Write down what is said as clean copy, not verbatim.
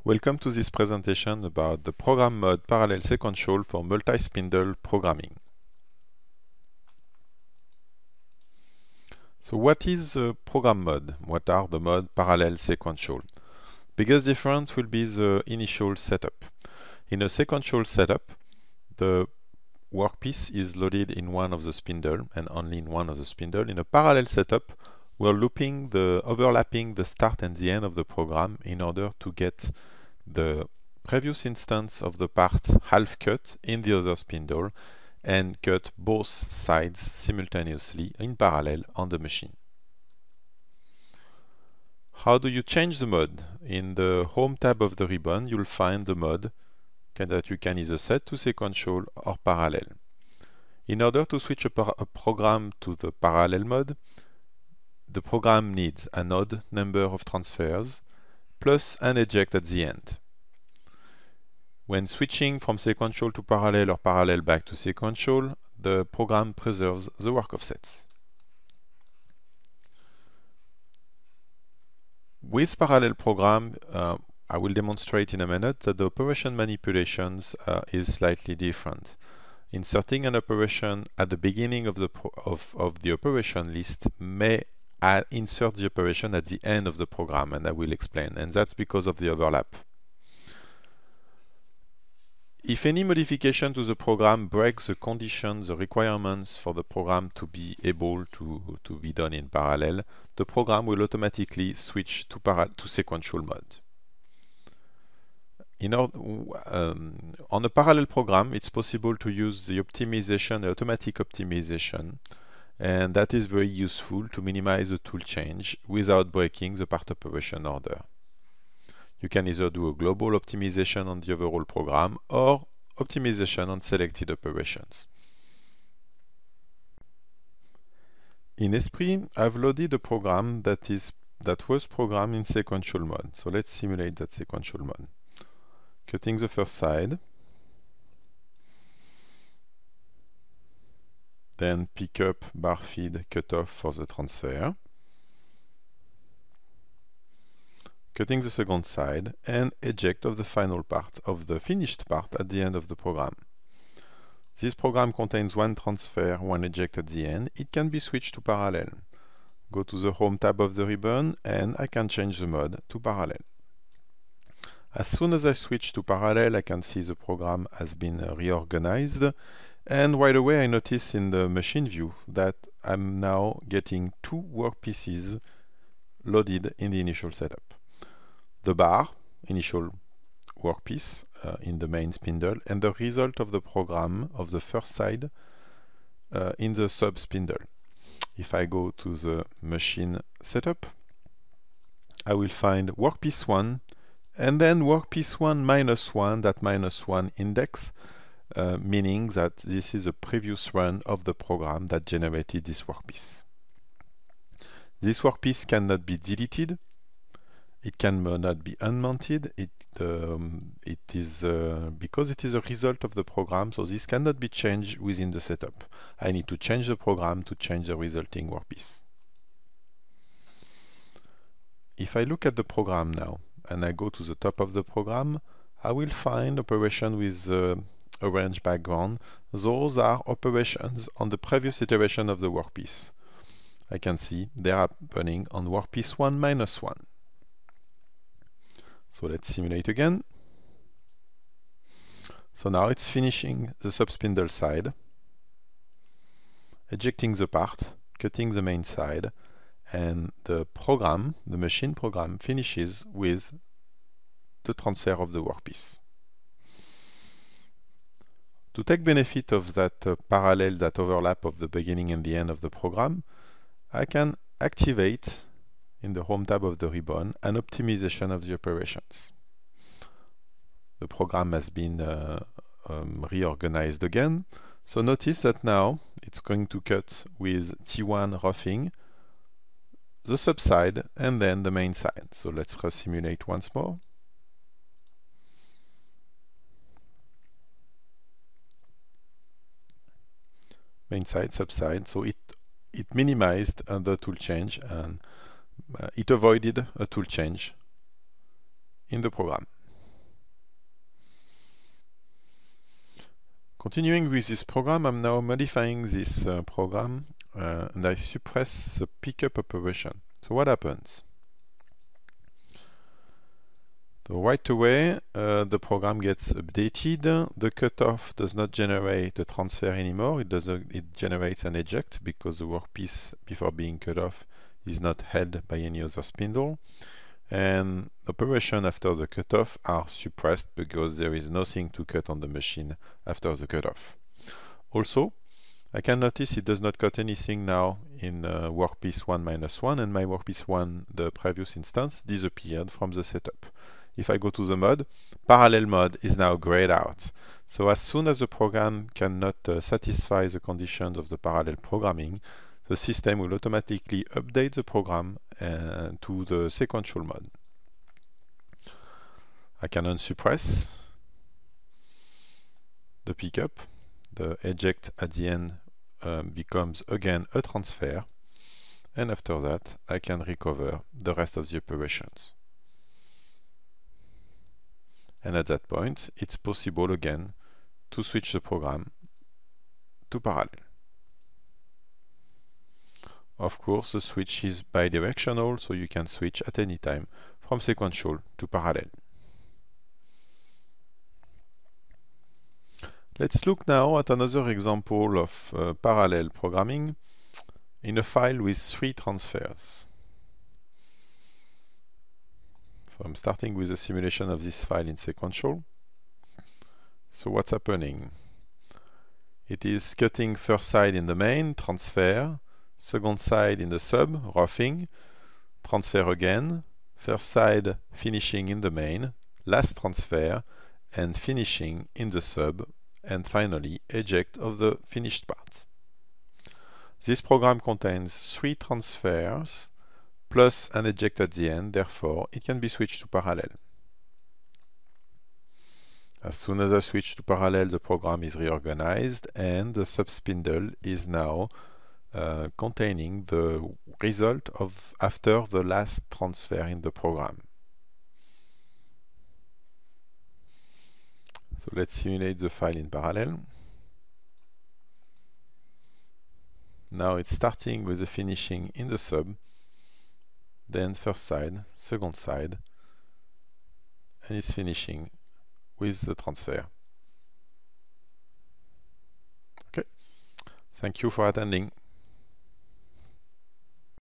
Welcome to this presentation about the program mode parallel sequential for multi-spindle programming. So what is the program mode? What are the mode parallel sequential? Biggest difference will be the initial setup. In a sequential setup, the workpiece is loaded in one of the spindle and only in one of the spindle. In a parallel setup, we're overlapping the start and the end of the program in order to get the previous instance of the part half cut in the other spindle and cut both sides simultaneously in parallel on the machine. How do you change the mode? In the Home tab of the ribbon, you'll find the mode that you can either set to sequential or parallel. In order to switch a program to the parallel mode, the program needs an odd number of transfers plus an eject at the end. When switching from sequential to parallel or parallel back to sequential, the program preserves the work offsets. With parallel program, I will demonstrate in a minute that the operation manipulations is slightly different. Inserting an operation at the beginning of the operation list may insert the operation at the end of the program, and I will explain, and that's because of the overlap. If any modification to the program breaks the conditions, the requirements for the program to be able to be done in parallel, the program will automatically switch to sequential mode. On a parallel program, it's possible to use the optimization, automatic optimization, and that is very useful to minimize the tool change without breaking the part operation order. You can either do a global optimization on the overall program or optimization on selected operations. In Esprit, I've loaded a program that was programmed in sequential mode. So let's simulate that sequential mode. Cutting the first side, then pick up bar feed cutoff for the transfer, cutting the second side, and eject of the final part of the finished part at the end of the program. This program contains one transfer, one eject at the end. It can be switched to parallel. Go to the Home tab of the ribbon and I can change the mode to parallel. As soon as I switch to parallel, I can see the program has been reorganized, and right away I notice in the machine view that I'm now getting two workpieces loaded in the initial setup. The bar, initial workpiece in the main spindle, and the result of the program of the first side in the sub spindle. If I go to the machine setup, I will find workpiece 1 and then workpiece 1 minus 1, that minus 1 index, meaning that this is a previous run of the program that generated this workpiece. This workpiece cannot be deleted. It cannot be unmounted. It is because it is a result of the program, so this cannot be changed within the setup. I need to change the program to change the resulting workpiece. If I look at the program now and I go to the top of the program, I will find operation with orange background. Those are operations on the previous iteration of the workpiece. I can see they are happening on workpiece 1 minus 1. So let's simulate again. So now it's finishing the subspindle side, ejecting the part, cutting the main side, and the program, the machine program, finishes with the transfer of the workpiece. To take benefit of that parallel, that overlap of the beginning and the end of the program, I can activate in the Home tab of the ribbon an optimization of the operations. The program has been reorganized again. So notice that now it's going to cut with T1 roughing the subside and then the main side. So let's resimulate once more. Main side, subside. So it minimized the tool change and it avoided a tool change in the program. Continuing with this program, I'm now modifying this program and I suppress the pickup operation. So what happens? So right away, the program gets updated. The cutoff does not generate a transfer anymore. It generates an eject because the workpiece before being cut off is not held by any other spindle. And operations after the cutoff are suppressed because there is nothing to cut on the machine after the cutoff. Also, I can notice it does not cut anything now in workpiece 1-1, and my workpiece 1, the previous instance, disappeared from the setup. If I go to the mode, parallel mode is now grayed out. So as soon as the program cannot satisfy the conditions of the parallel programming, the system will automatically update the program to the sequential mode. I can unsuppress the pickup. The eject at the end becomes again a transfer, and after that I can recover the rest of the operations. And at that point it's possible again to switch the program to parallel. Of course, the switch is bidirectional, so you can switch at any time from sequential to parallel. Let's look now at another example of parallel programming in a file with 3 transfers. So I'm starting with a simulation of this file in sequential. So what's happening? It is cutting first side in the main, transfer, second side in the sub, roughing, transfer again, first side finishing in the main, last transfer, and finishing in the sub, and finally eject of the finished part. This program contains 3 transfers plus an eject at the end, therefore it can be switched to parallel. As soon as I switch to parallel, the program is reorganized and the sub spindle is now containing the result of after the last transfer in the program. So let's simulate the file in parallel. Now it's starting with the finishing in the sub, then first side, second side, and it's finishing with the transfer. Okay, thank you for attending.